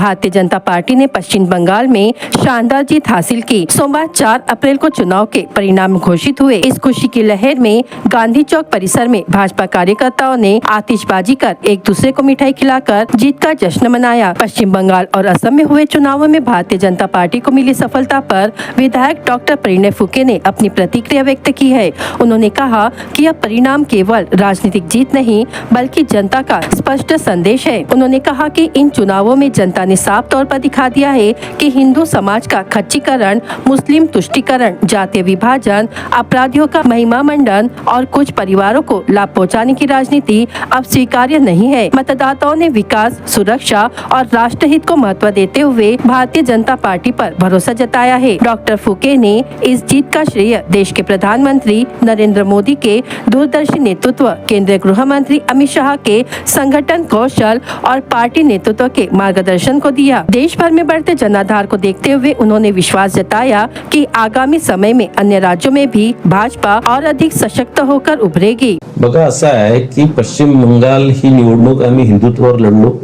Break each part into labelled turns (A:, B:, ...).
A: Bharatiya Janata party ने पश्चिम बंगाल में शानदार जीत हासिल की। सोमवार 4 अप्रैल को चुनाव के परिणाम घोषित हुए। इस खुशी की लहर में गांधी चौक परिसर में भाजपा कार्यकर्ताओं ने आतिशबाजी कर एक दूसरे को मिठाई खिलाकर जीत का जश्न मनाया। पश्चिम बंगाल और असम में हुए चुनावों में भारतीय जनता पार्टी को मिली सफलता पर विधायक डॉक्टर परिणय फुके ने अपनी प्रतिक्रिया व्यक्त की है। उन्होंने कहा कि यह परिणाम केवल राजनीतिक जीत नहीं बल्कि जनता का स्पष्ट संदेश है। उन्होंने कहा कि इन चुनावों में जनता ने साफ तौर पर दिखा दिया है कि हिंदू समाज का खच्चीकरण, मुस्लिम तुष्टीकरण, जातीय विभाजन, अपराधियों का महिमा मंडन और कुछ परिवारों को लाभ पहुंचाने की राजनीति अब स्वीकार्य नहीं है। मतदाताओं ने विकास, सुरक्षा और राष्ट्रहित को महत्व देते हुए भारतीय जनता पार्टी पर भरोसा जताया है। डॉक्टर फुके ने इस जीत का श्रेय देश के प्रधानमंत्री नरेंद्र मोदी के दूरदर्शी नेतृत्व, केंद्रीय गृह मंत्री अमित शाह के संगठन कौशल और पार्टी नेतृत्व के मार्गदर्शन को दिया। देश भर में बढ़ते जनाधार को देखते हुए उन्होंने विश्वास जताया कि आगामी समय में अन्य राज्यों में भी भाजपा और अधिक सशक्त होकर उभरेगी।
B: बघा, असं आहे की पश्चिम बंगाल ही निवडणूक आम्ही हिंदुत्वावर लढलो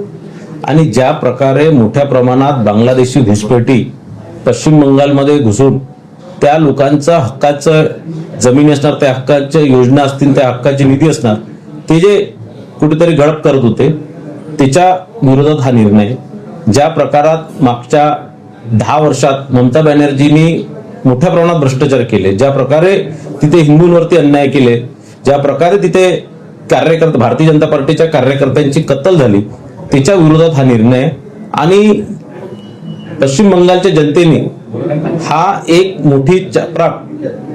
B: आणि ज्या प्रकारे मोठ्या प्रमाणात बांगलादेशी घुसपेटी पश्चिम बंगालमध्ये घुसून त्या लोकांचा हक्काचं जमीन असणार, त्या हक्काच्या योजना असतील, त्या हक्काची निधी असणार, ते जे कुठेतरी गडप करत होते त्याच्या विरोधात हा निर्णय। ज्या प्रकारात मागच्या 10 वर्षात ममता बॅनर्जींनी मोठ्या प्रमाणात भ्रष्टाचार केले, ज्या प्रकारे तिथे हिंदूंवरती अन्याय केले, ज्या प्रकारे तिथे भारतीय जनता पार्टीच्या कार्यकर्त्यांची कत्तल झाली, त्याच्या विरोधात हा निर्णय। आणि पश्चिम बंगालच्या जनतेने हा एक मोठी चपराक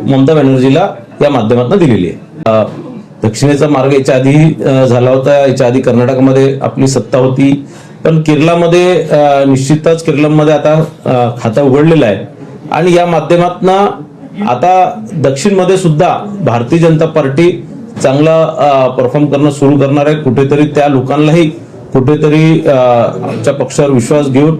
B: ममता बॅनर्जीला या माध्यमातून दिलेली आहे। दक्षिणेचा मार्ग याच्या आधी झाला होता, याच्या आधी कर्नाटकमध्ये आपली सत्ता होती, पण केरळमध्ये निश्चितच केरळमध्ये आता खाता उघडलेला आहे आणि या माध्यमातून आता दक्षिणमध्ये सुद्धा भारतीय जनता पार्टी चांगला परफॉर्म करणं सुरू करणार आहे। कुठेतरी त्या लोकांनाही कुठेतरी आमच्या पक्षावर विश्वास घेऊन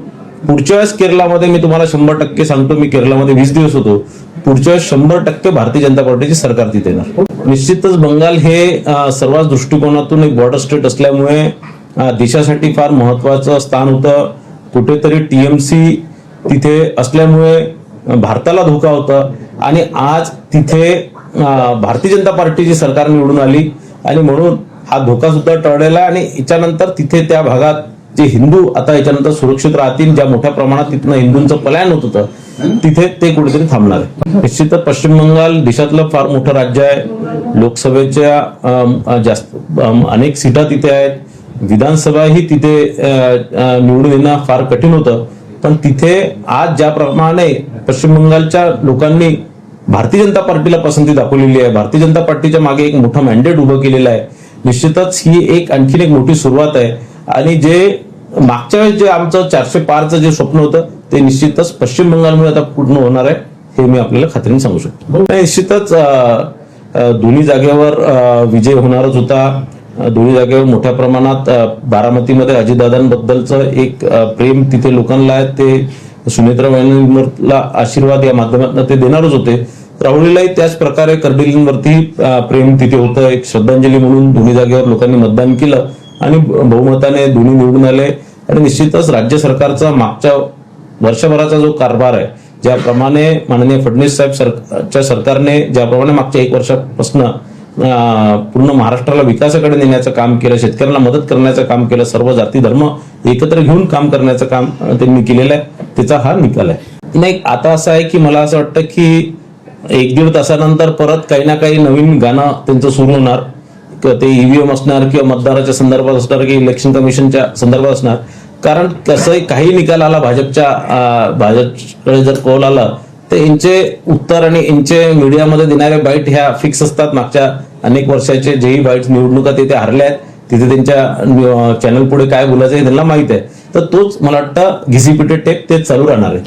B: पुढच्या वेळेस केरळमध्ये मी तुम्हाला 100% सांगतो, मी केरळमध्ये 20 दिवस होतो, पुढच्या वेळेस 100% भारतीय जनता पार्टीची सरकार तिथे येणार। निश्चितच बंगाल हे सर्वच दृष्टिकोनातून एक बॉर्डर स्टेट असल्यामुळे देशासाठी फार महत्वाचं स्थान होतं। कुठेतरी टीएमसी तिथे असल्यामुळे भारताला धोका होता आणि आज तिथे भारतीय जनता पार्टीची सरकार निवडून आली आणि म्हणून हा धोका सुद्धा टळलेला आणि याच्यानंतर तिथे त्या भागात जे हिंदू आता याच्यानंतर सुरक्षित राहतील, ज्या मोठ्या प्रमाणात तिथनं हिंदूंचं पलायन होत होतं तिथे ते कुठेतरी थांबणार आहे। निश्चितच पश्चिम बंगाल देशातलं फार मोठं राज्य आहे। लोकसभेच्या जास्त अनेक सीटा तिथे आहेत, विधानसभा ही तिथे निवडून येणं फार कठीण होतं, पण तिथे आज ज्याप्रमाणे पश्चिम बंगालच्या लोकांनी भारतीय जनता पार्टीला पसंती दाखवलेली आहे, भारतीय जनता पार्टीच्या मागे एक मोठा मॅन्डेट उभं केलेलं आहे, निश्चितच ही एक आणखीन एक मोठी सुरुवात आहे। आणि जे मागच्या वेळेस जे आमचं 400 पारचं जे स्वप्न होतं ते निश्चितच पश्चिम बंगालमुळे आता पूर्ण होणार आहे, हे मी आपल्याला खात्रीने सांगू शकतो। निश्चितच दोन्ही जागेवर विजय होणारच होता। दोन्ही जागेवर मोठ्या प्रमाणात बारामतीमध्ये अजितदादांबद्दलचं एक प्रेम तिथे लोकांना आहे, ते सुनेत्रा वहिनींवरला आशीर्वाद या माध्यमातून ते देणारच होते। राहुरीलाही त्याच प्रकारे करडिलींवरती प्रेम तिथे होतं, एक श्रद्धांजली म्हणून दोन्ही जागेवर लोकांनी मतदान केलं आणि बहुमताने दोन्ही निवडून आले। आणि निश्चितच राज्य सरकारचा मागच्या वर्षभराचा जो कारभार आहे, ज्याप्रमाणे माननीय फडणवीस साहेब सरकारने ज्याप्रमाणे मागच्या 1 वर्षापासून पूर्ण महाराष्ट्राला विकासाकडे नेण्याचं काम केलं, शेतकऱ्यांना मदत करण्याचं काम केलं, सर्व जाती धर्म एकत्र घेऊन काम करण्याचं काम त्यांनी केलेलं आहे, त्याचा हा निकाल आहे। नाही, आता असं आहे की मला असं वाटतं की 1-1.5 तासानंतर परत काही ना काही नवीन गाणं त्यांचं सुरू होणार, ते ईव्हीएम असणार किंवा मतदाराच्या संदर्भात असणार की इलेक्शन कमिशनच्या संदर्भात असणार। कारण कसं काही निकाल आला भाजपकडे जर कौल आला तर यांचे उत्तर आणि यांचे मीडियामध्ये देणारे बाईट ह्या फिक्स असतात। मागच्या अनेक वर्षाचे जेही बाईट निवडणुका तिथे हरल्या आहेत, तिथे त्यांच्या चॅनल पुढे काय बोलायचं हे त्यांना माहित आहे, तर तोच मला वाटतं घिसीपिटे टेप तेच चालू राहणार आहे।